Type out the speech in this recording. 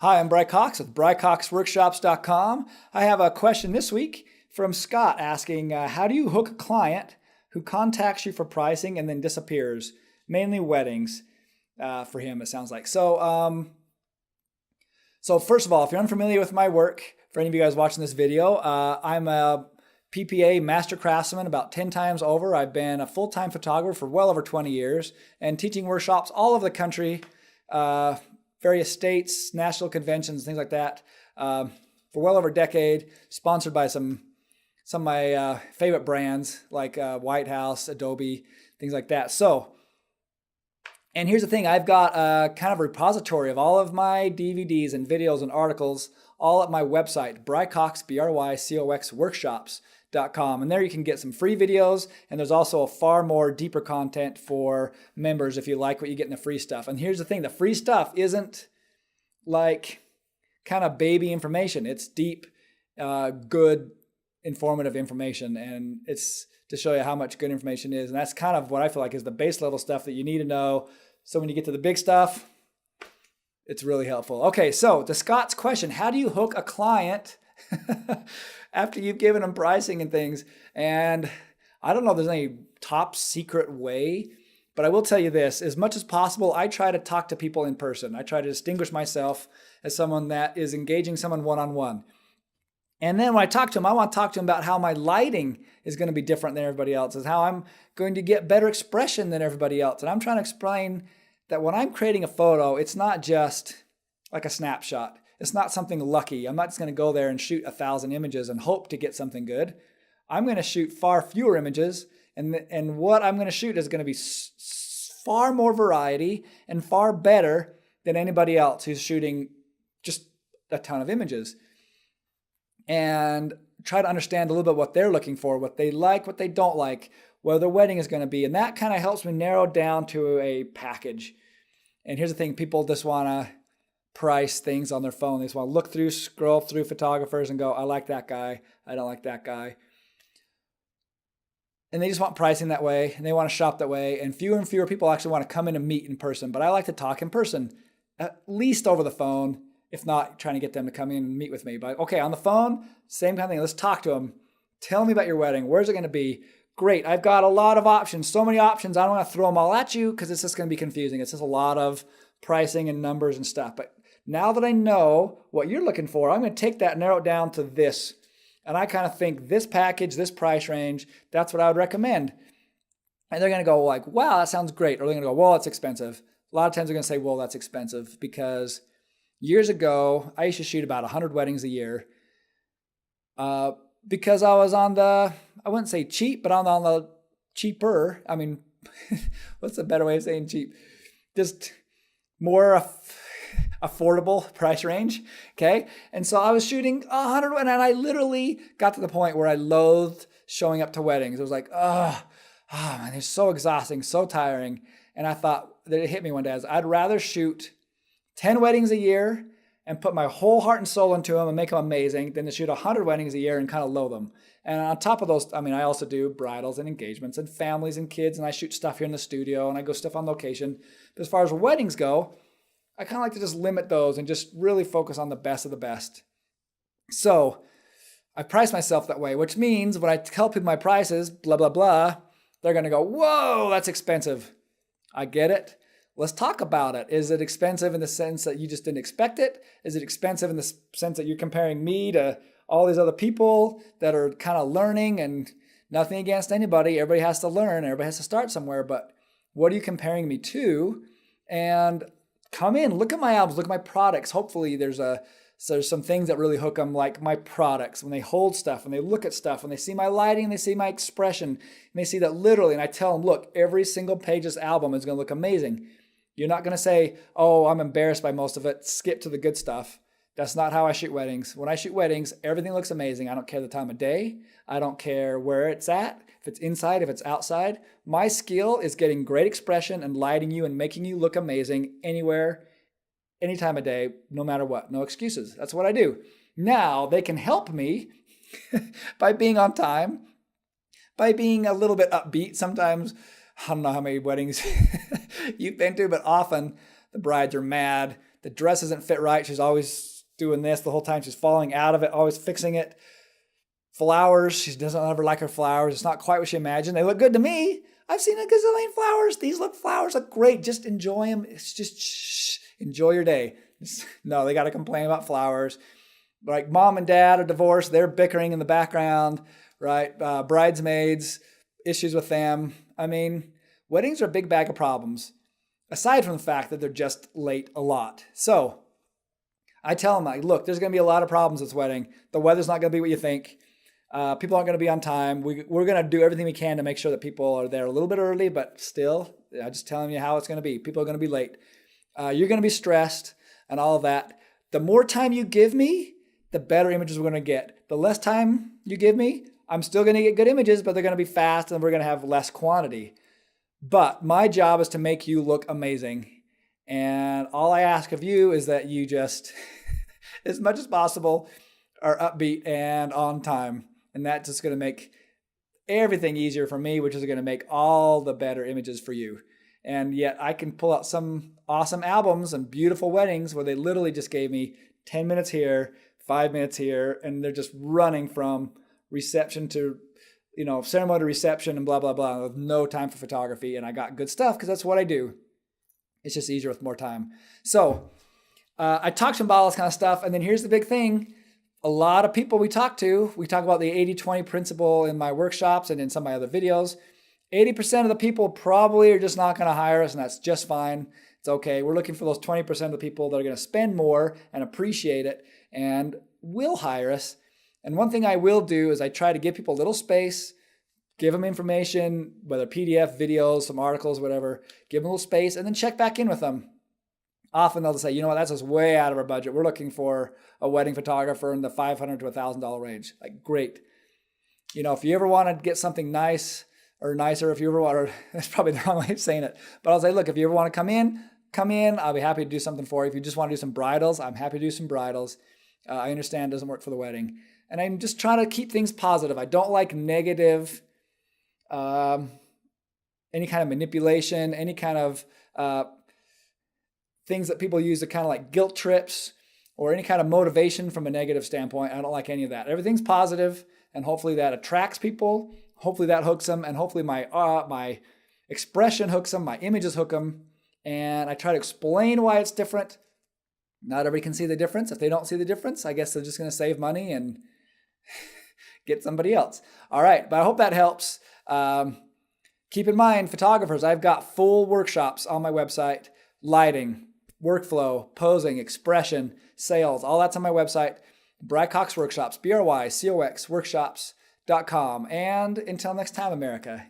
Hi, I'm Cox with BryCoxWORKSHOPS.com. I have a question this week from Scott asking, how do you hook a client who contacts you for pricing and then disappears? Mainly weddings for him, it sounds like. So first of all, if you're unfamiliar with my work, for any of you guys watching this video, I'm a PPA master craftsman about 10 times over. I've been a full-time photographer for well over 20 years and teaching workshops all over the country, various states, national conventions, things like that, for well over a decade, sponsored by some of my favorite brands like White House, Adobe, things like that. And here's the thing, I've got a kind of repository of all of my DVDs and videos and articles all at my website, BryCox, BryCox Workshops.com. And there you can get some free videos, and there's also a far more deeper content for members if you like what you get in the free stuff. And here's the thing, the free stuff isn't like kind of baby information. It's deep, good, informative information, and it's to show you how much good information is. And that's kind of what I feel like is the base level stuff that you need to know. So when you get to the big stuff, it's really helpful. Okay, so to Scott's question, how do you hook a client after you've given them pricing and things? And I don't know if there's any top secret way, but I will tell you this, as much as possible, I try to talk to people in person. I try to distinguish myself as someone that is engaging someone one-on-one. And then when I talk to them, I want to talk to them about how my lighting is going to be different than everybody else's, how I'm going to get better expression than everybody else. And I'm trying to explain that when I'm creating a photo, it's not just like a snapshot. It's not something lucky. I'm not just going to go there and shoot 1,000 images and hope to get something good. I'm going to shoot far fewer images, and what I'm going to shoot is going to be far more variety and far better than anybody else who's shooting just a ton of images. And try to understand a little bit what they're looking for, what they like, what they don't like, where their wedding is going to be. And that kind of helps me narrow down to a package. And here's the thing, people just want to price things on their phone. They just want to look through, scroll through photographers and go, I like that guy, I don't like that guy. And they just want pricing that way, and they want to shop that way. And fewer people actually want to come in and meet in person. But I like to talk in person, at least over the phone. If not, trying to get them to come in and meet with me. But okay, on the phone, same kind of thing. Let's talk to them. Tell me about your wedding. Where's it going to be? Great. I've got a lot of options, so many options. I don't want to throw them all at you because it's just going to be confusing. It's just a lot of pricing and numbers and stuff. But now that I know what you're looking for, I'm going to take that and narrow it down to this. And I kind of think this package, this price range, that's what I would recommend. And they're going to go like, wow, that sounds great. Or they're going to go, well, that's expensive. A lot of times they're going to say, well, that's expensive because years ago, I used to shoot about 100 weddings a year because I was on the, I wouldn't say cheap, but on the cheaper. I mean, what's the better way of saying cheap? Just more affordable price range, okay? And so I was shooting 100, and I literally got to the point where I loathed showing up to weddings. It was like, oh man, they're so exhausting, so tiring. And I thought that it hit me one day, I'd rather shoot 10 weddings a year and put my whole heart and soul into them and make them amazing than to shoot 100 weddings a year and kind of loathe them. And on top of those, I mean, I also do bridals and engagements and families and kids, and I shoot stuff here in the studio and I go stuff on location. But as far as weddings go, I kind of like to just limit those and just really focus on the best of the best. So I price myself that way, which means when I tell people my prices, blah, blah, blah, they're going to go, whoa, that's expensive. I get it. Let's talk about it. Is it expensive in the sense that you just didn't expect it? Is it expensive in the sense that you're comparing me to all these other people that are kind of learning? And nothing against anybody. Everybody has to learn. Everybody has to start somewhere. But what are you comparing me to? And come in, look at my albums, look at my products. Hopefully there's some things that really hook them, like my products. When they hold stuff and they look at stuff and they see my lighting and they see my expression and they see that literally, and I tell them, look, every single page of this album is going to look amazing. You're not going to say, oh, I'm embarrassed by most of it, skip to the good stuff. That's not how I shoot weddings. When I shoot weddings, everything looks amazing. I don't care the time of day. I don't care where it's at, if it's inside, if it's outside. My skill is getting great expression and lighting you and making you look amazing anywhere, any time of day, no matter what. No excuses. That's what I do. Now, they can help me by being on time, by being a little bit upbeat. Sometimes, I don't know how many weddings you've been to, but often the brides are mad. The dress doesn't fit right. She's always doing this the whole time. She's falling out of it, always fixing it. Flowers, she doesn't ever like her flowers. It's not quite what she imagined. They look good to me. I've seen a gazillion flowers. These flowers look great. Just enjoy them. It's just enjoy your day. No, they got to complain about flowers. Like mom and dad are divorced. They're bickering in the background, right? Bridesmaids, issues with them. I mean, weddings are a big bag of problems, aside from the fact that they're just late a lot. So I tell them, like, look, there's going to be a lot of problems at this wedding. The weather's not going to be what you think. People aren't going to be on time. We're going to do everything we can to make sure that people are there a little bit early, but still, I'm just telling you how it's going to be. People are going to be late. You're going to be stressed and all of that. The more time you give me, the better images we're going to get. The less time you give me, I'm still going to get good images, but they're going to be fast and we're going to have less quantity. But my job is to make you look amazing. And all I ask of you is that you just, as much as possible, are upbeat and on time. And that's just going to make everything easier for me, which is going to make all the better images for you. And yet I can pull out some awesome albums and beautiful weddings where they literally just gave me 10 minutes here, 5 minutes here, and they're just running from reception to, ceremony to reception and blah, blah, blah, with no time for photography. And I got good stuff because that's what I do. It's just easier with more time. So I talked to them about all this kind of stuff. And then here's the big thing. A lot of people we talk about the 80-20 principle in my workshops and in some of my other videos. 80% of the people probably are just not going to hire us, and that's just fine. It's okay. We're looking for those 20% of the people that are going to spend more and appreciate it and will hire us. And one thing I will do is I try to give people a little space, give them information, whether PDF, videos, some articles, whatever, give them a little space, and then check back in with them. Often they'll say, you know what, that's just way out of our budget. We're looking for a wedding photographer in the $500 to $1,000 range. Like, great. If you ever want to get something nice or nicer, if you ever want to, that's probably the wrong way of saying it. But I'll say, look, if you ever want to come in. I'll be happy to do something for you. If you just want to do some bridals, I'm happy to do some bridals. I understand it doesn't work for the wedding. And I'm just trying to keep things positive. I don't like negative, any kind of manipulation, any kind of things that people use to kind of like guilt trips or any kind of motivation from a negative standpoint. I don't like any of that. Everything's positive, and hopefully that attracts people. Hopefully that hooks them, and hopefully my expression hooks them, my images hook them, and I try to explain why it's different. Not everybody can see the difference. If they don't see the difference, I guess they're just going to save money and get somebody else. All right, but I hope that helps. Keep in mind, photographers, I've got full workshops on my website: lighting, workflow, posing, expression, sales. All that's on my website, BryCoxWORKSHOPS, BryCoxWORKSHOPS.com. And until next time, America.